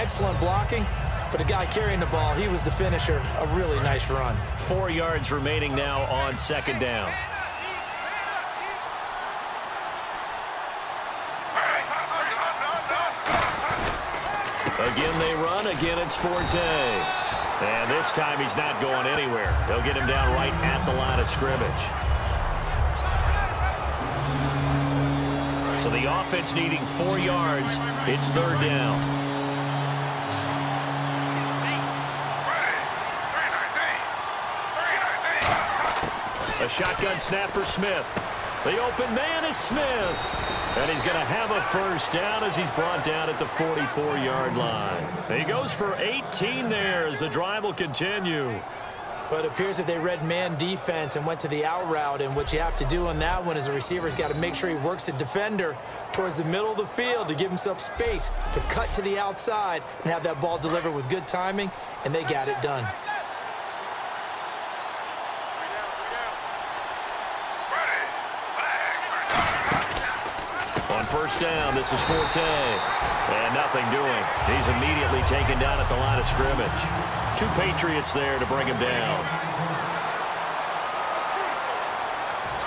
excellent blocking, but the guy carrying the ball, he was the finisher. A really nice run. 4 yards remaining now on second down. Again they run. Again it's Forte. And this time he's not going anywhere. They'll get him down right at the line of scrimmage. So the offense needing 4 yards. It's third down. A shotgun snap for Smith. The open man is Smith. And he's going to have a first down as he's brought down at the 44-yard line. He goes for 18 there as the drive will continue. But it appears that they read man defense and went to the out route, and what you have to do on that one is the receiver's got to make sure he works the defender towards the middle of the field to give himself space to cut to the outside and have that ball delivered with good timing, and they got it done. On first down, this is Forte. And nothing doing. He's immediately taken down at the line of scrimmage. 2 Patriots there to bring him down.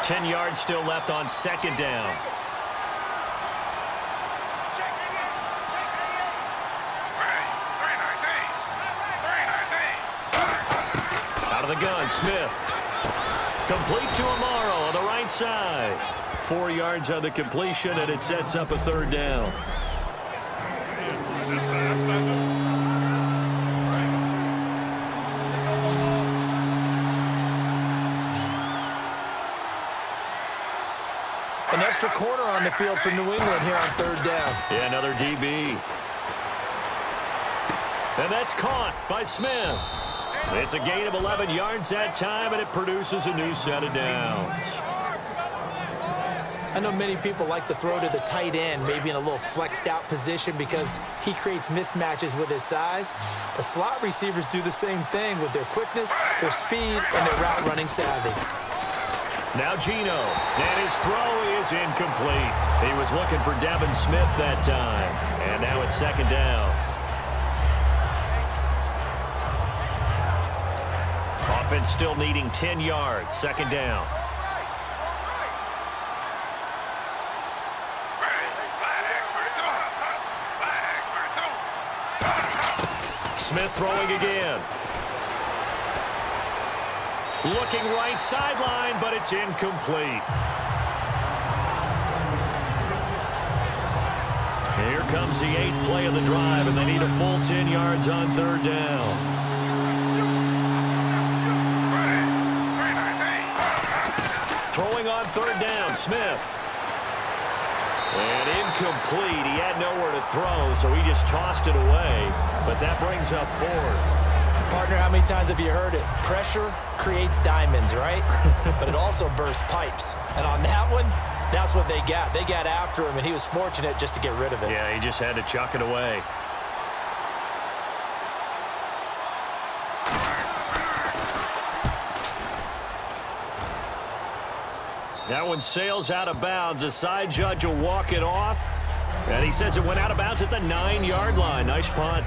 10 yards still left on second down. Out of the gun, Smith. Complete to Amaro on the right side. 4 yards on the completion, and it sets up a third down. An extra corner on the field for New England here on third down. Yeah, another DB. And that's caught by Smith. It's a gain of 11 yards that time, and it produces a new set of downs. I know many people like to throw to the tight end, maybe in a little flexed out position because he creates mismatches with his size. But slot receivers do the same thing with their quickness, their speed, and their route running savvy. Now Geno, and his throw is incomplete. He was looking for Devin Smith that time, and now it's second down. Offense still needing 10 yards, second down. Smith throwing again. Looking right sideline, but it's incomplete. Here comes the 8th play of the drive, and they need a full 10 yards on third down. Throwing on third down, Smith. And incomplete. He had nowhere to throw, so he just tossed it away. But that brings up fourth. Partner, how many times have you heard it? Pressure creates diamonds, right? But it also bursts pipes. And on that one, that's what they got. They got after him, and he was fortunate just to get rid of it. Yeah, he just had to chuck it away. That one sails out of bounds. The side judge will walk it off. And he says it went out of bounds at the 9-yard line. Nice punt.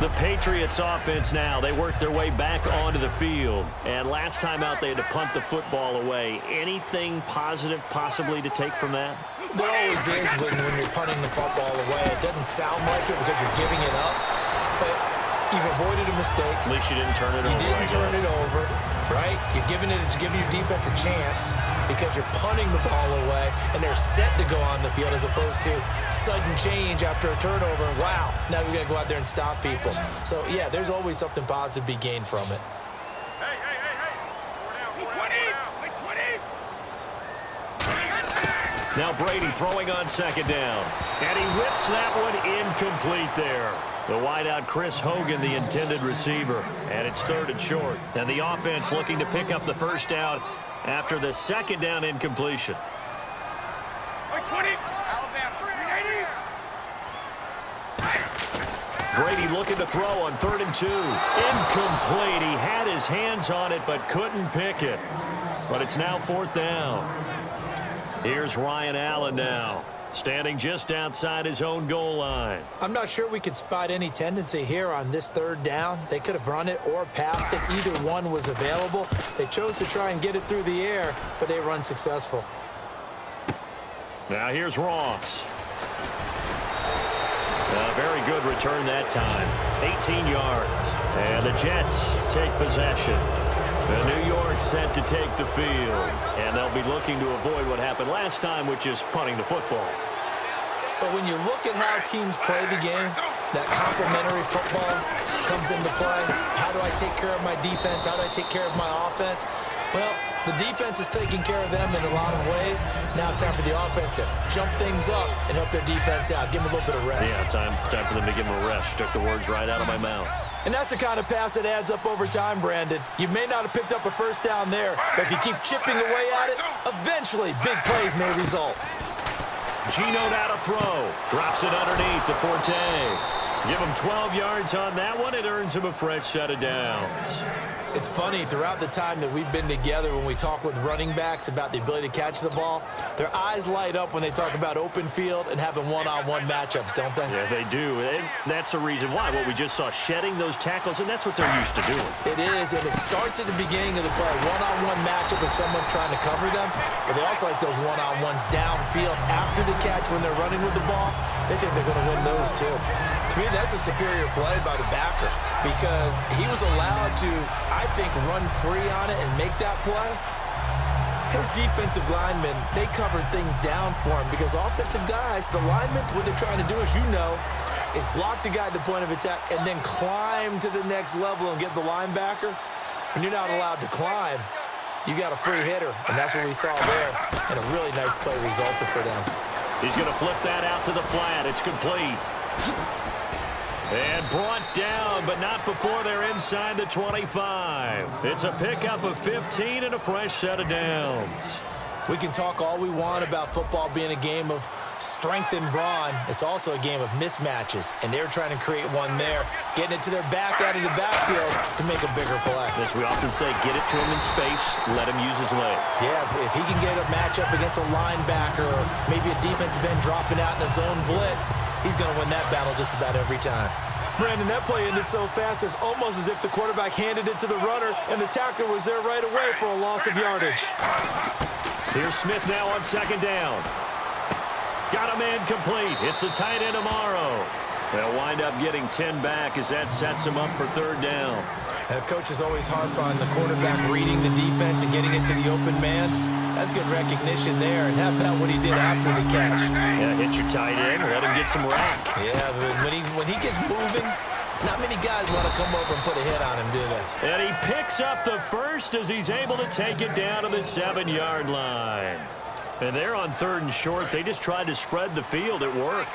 The Patriots offense now. They work their way back onto the field. And last time out, they had to punt the football away. Anything positive possibly to take from that? There always is when you're punting the football away. It doesn't sound like it because you're giving it up. But you've avoided a mistake. At least you didn't turn it over. You didn't turn it over, right? You're giving your defense a chance because you're punting the ball away, and they're set to go on the field as opposed to sudden change after a turnover. Wow, now we got to go out there and stop people. So, yeah, there's always something positive to be gained from it. Hey. 20. Now Brady throwing on second down. And he whips that one incomplete there. The wideout, Chris Hogan, the intended receiver. And it's third and short. And the offense looking to pick up the first down after the second down incompletion. 20. Alabama. 380. Brady looking to throw on 3rd and 2. Incomplete. He had his hands on it but couldn't pick it. But it's now 4th down. Here's Ryan Allen now, standing just outside his own goal line. I'm not sure we could spot any tendency here on this third down. They could have run it or passed it. Either one was available. They chose to try and get it through the air, but they were unsuccessful. Now here's Ross. A very good return that time. 18 yards. And the Jets take possession. The New York set to take the field. And they'll be looking to avoid what happened last time, which is punting the football. But when you look at how teams play the game, that complementary football comes into play. How do I take care of my defense? How do I take care of my offense? Well, the defense is taking care of them in a lot of ways. Now it's time for the offense to jump things up and help their defense out. Give them a little bit of rest. Yeah, time for them to give them a rest. Took the words right out of my mouth. And that's the kind of pass that adds up over time, Brandon. You may not have picked up a first down there, but if you keep chipping away at it, eventually big plays may result. Gino now to throw. Drops it underneath to Forte. Give him 12 yards on that one. It earns him a fresh set of downs. It's funny, throughout the time that we've been together, when we talk with running backs about the ability to catch the ball, their eyes light up when they talk about open field and having one-on-one matchups, don't they? Yeah, they do. And that's the reason why. What we just saw, shedding those tackles, and that's what they're used to doing. It is, and it starts at the beginning of the play. One-on-one matchup with someone trying to cover them, but they also like those one-on-ones downfield after the catch when they're running with the ball. They think they're going to win those, too. To me, that's a superior play by the backer because he was allowed to, I think, run free on it and make that play. His defensive linemen, they covered things down for him because offensive guys, the linemen, what they're trying to do, as you know, is block the guy at the point of attack and then climb to the next level and get the linebacker. When you're not allowed to climb, you got a free hitter, and that's what we saw there. And a really nice play resulted for them. He's going to flip that out to the flat. It's complete. And brought down, but not before they're inside the 25. It's a pickup of 15 and a fresh set of downs. We can talk all we want about football being a game of strength and brawn. It's also a game of mismatches, and they're trying to create one there, getting it to their back out of the backfield to make a bigger play. As we often say, get it to him in space, let him use his leg. Yeah, if he can get a matchup against a linebacker or maybe a defensive end dropping out in a zone blitz, he's going to win that battle just about every time. Brandon, that play ended so fast, it's almost as if the quarterback handed it to the runner and the tackler was there right away for a loss of yardage. Here's Smith now on second down. Got a man complete. It's the tight end Amaro. They'll wind up getting 10 back as that sets him up for third down. And coaches always harp on the quarterback reading the defense and getting it to the open man. That's good recognition there. And how about what he did after the catch? Yeah, hit your tight end, let him get some rack. Yeah, but when he gets moving, not many guys want to come over and put a hit on him, do they? And he picks up the first as he's able to take it down to the 7-yard line. And they're on third and short. They just tried to spread the field. It worked.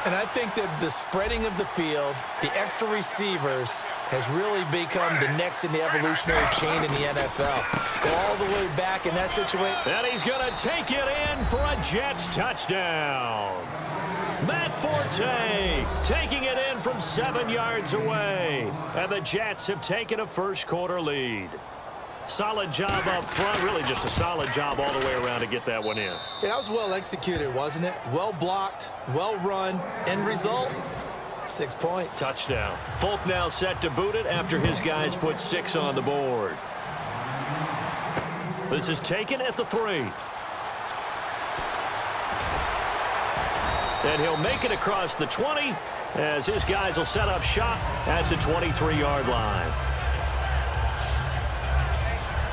And I think that the spreading of the field, the extra receivers, has really become the next in the evolutionary chain in the NFL. Go all the way back in that situation. And he's going to take it in for a Jets touchdown. Matt Forte taking it in from 7 yards away. And the Jets have taken a first-quarter lead. Solid job up front. Really just a solid job all the way around to get that one in. Yeah, that was well executed, wasn't it? Well blocked, well run. End result, 6 points. Touchdown. Folk now set to boot it after his guys put 6 on the board. This is taken at the 3. And he'll make it across the 20 as his guys will set up shop at the 23-yard line.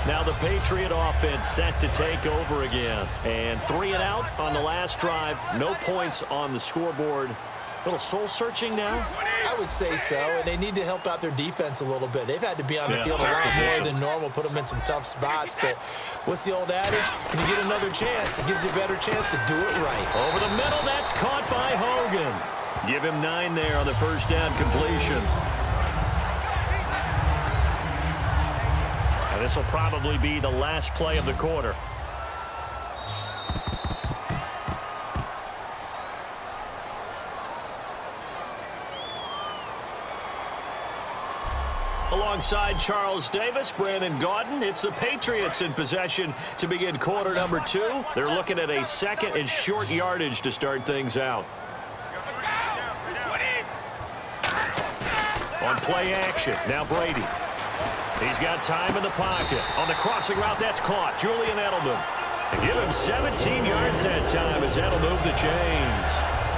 Now the Patriot offense set to take over again. And 3 and out on the last drive. No points on the scoreboard. A little soul-searching now? I would say so, and they need to help out their defense a little bit. They've had to be on the field a lot more than normal, put them in some tough spots. But what's the old adage? When you get another chance, it gives you a better chance to do it right. Over the middle, that's caught by Hogan. Give him 9 there on the first down completion. And this will probably be the last play of the quarter. alongside Charles Davis, Brandon Gaudin. It's the Patriots in possession to begin quarter number 2. They're looking at a second and short yardage to start things out. On play action, now Brady. He's got time in the pocket. On the crossing route, that's caught. Julian Edelman. They give him 17 yards that time as that'll move the chains.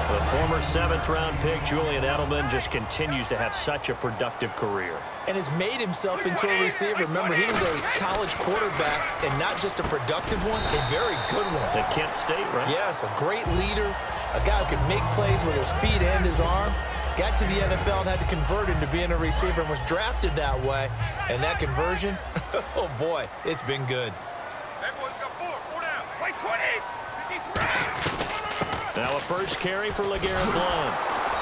The former 7th-round pick, Julian Edelman, just continues to have such a productive career. And has made himself into a receiver. Remember, he was a college quarterback, and not just a productive one, a very good one. At Kent State, right? Yes, a great leader, a guy who could make plays with his feet and his arm. Got to the NFL and had to convert into being a receiver and was drafted that way. And that conversion, oh boy, it's been good. Now a first carry for LeGarrette Blount.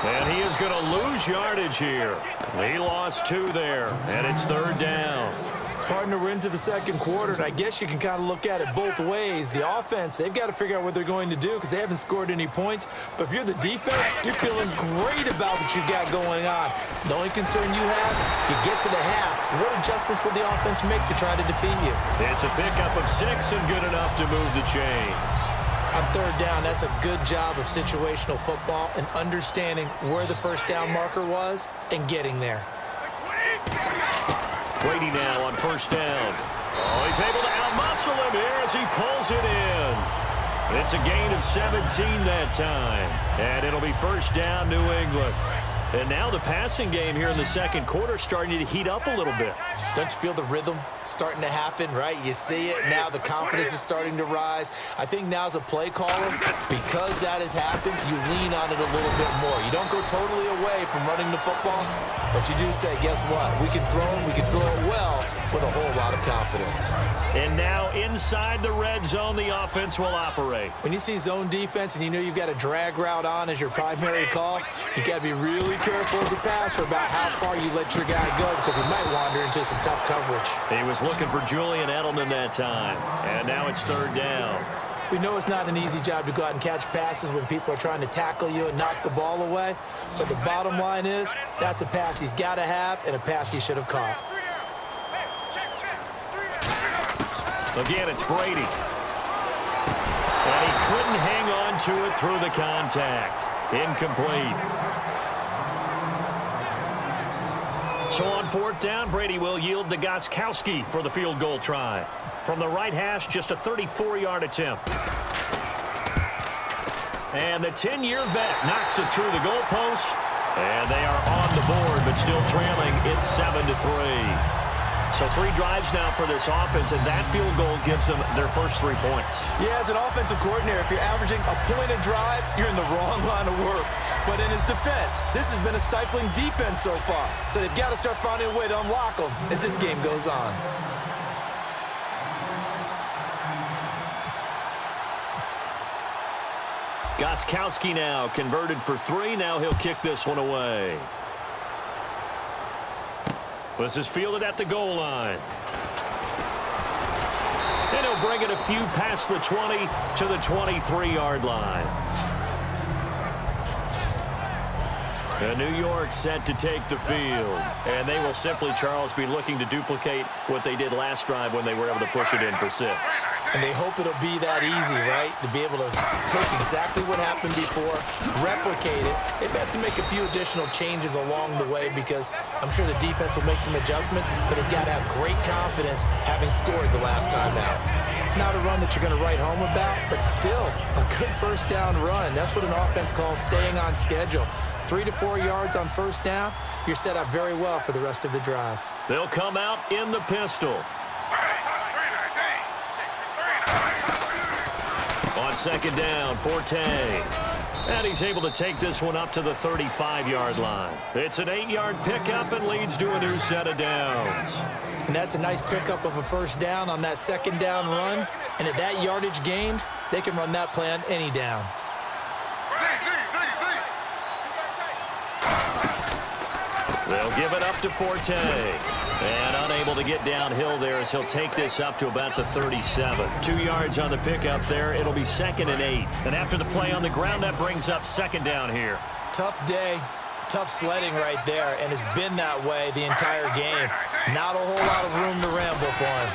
And he is going to lose yardage here. He lost 2 there, and it's 3rd down. Partner, we're into the second quarter, and I guess you can kind of look at it both ways. The offense, they've got to figure out what they're going to do because they haven't scored any points. But if you're the defense, you're feeling great about what you got going on. The only concern you have, if you get to the half, what adjustments will the offense make to try to defeat you? It's a pickup of 6 and good enough to move the chains. On 3rd down, that's a good job of situational football and understanding where the first down marker was and getting there. Brady now on 1st down. Oh, he's able to outmuscle him here as he pulls it in. It's a gain of 17 that time. And it'll be 1st down, New England. And now the passing game here in the second quarter starting to heat up a little bit. Don't you feel the rhythm starting to happen, right? You see it now. The confidence is starting to rise. I think now as a play caller, because that has happened, you lean on it a little bit more. You don't go totally away from running the football, but you do say, guess what? We can throw it well with a whole lot of confidence. And now inside the red zone, the offense will operate. When you see zone defense and you know you've got a drag route on as your primary call, you got to be really careful as a passer about how far you let your guy go because he might wander into some tough coverage. He was looking for Julian Edelman that time, and now it's 3rd down. We know it's not an easy job to go out and catch passes when people are trying to tackle you and knock the ball away, but the bottom line is that's a pass he's got to have and a pass he should have caught. Again, it's Brady. And he couldn't hang on to it through the contact. Incomplete. So on 4th down, Brady will yield to Gostkowski for the field goal try. From the right hash, just a 34-yard attempt. And the 10-year vet knocks it through the goalpost. And they are on the board, but still trailing. It's 7-3. So 3 drives now for this offense, and that field goal gives them their first 3 points. Yeah, as an offensive coordinator, if you're averaging a point a drive, you're in the wrong line of work. But in his defense, this has been a stifling defense so far. So they've got to start finding a way to unlock them as this game goes on. Gostkowski now converted for 3. Now he'll kick this one away. This is fielded at the goal line. And he'll bring it a few past the 20 to the 23-yard line. And New York set to take the field. And they will simply, Charles, be looking to duplicate what they did last drive when they were able to push it in for 6. And they hope it'll be that easy, right? To be able to take exactly what happened before, replicate it. They've had to make a few additional changes along the way because I'm sure the defense will make some adjustments, but they've got to have great confidence having scored the last time out. Not a run that you're going to write home about, but still a good first down run. That's what an offense calls staying on schedule. 3 to 4 yards on first down, you're set up very well for the rest of the drive. They'll come out in the pistol. On 2nd down, Forte. And he's able to take this one up to the 35-yard line. It's an 8-yard pickup and leads to a new set of downs. And that's a nice pickup of a first down on that 2nd down run. And at that yardage gained, they can run that play on any down. They'll give it up to Forte. And unable to get downhill there as he'll take this up to about the 37. 2 yards on the pickup there. It'll be 2nd and 8. And after the play on the ground, that brings up 2nd down here. Tough day. tough sledding right there, and it's been that way the entire game. Not a whole lot of room to ramble for him.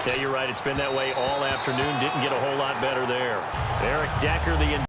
Yeah, you're right. It's been that way all afternoon. Didn't get a whole lot better there. Eric Decker, the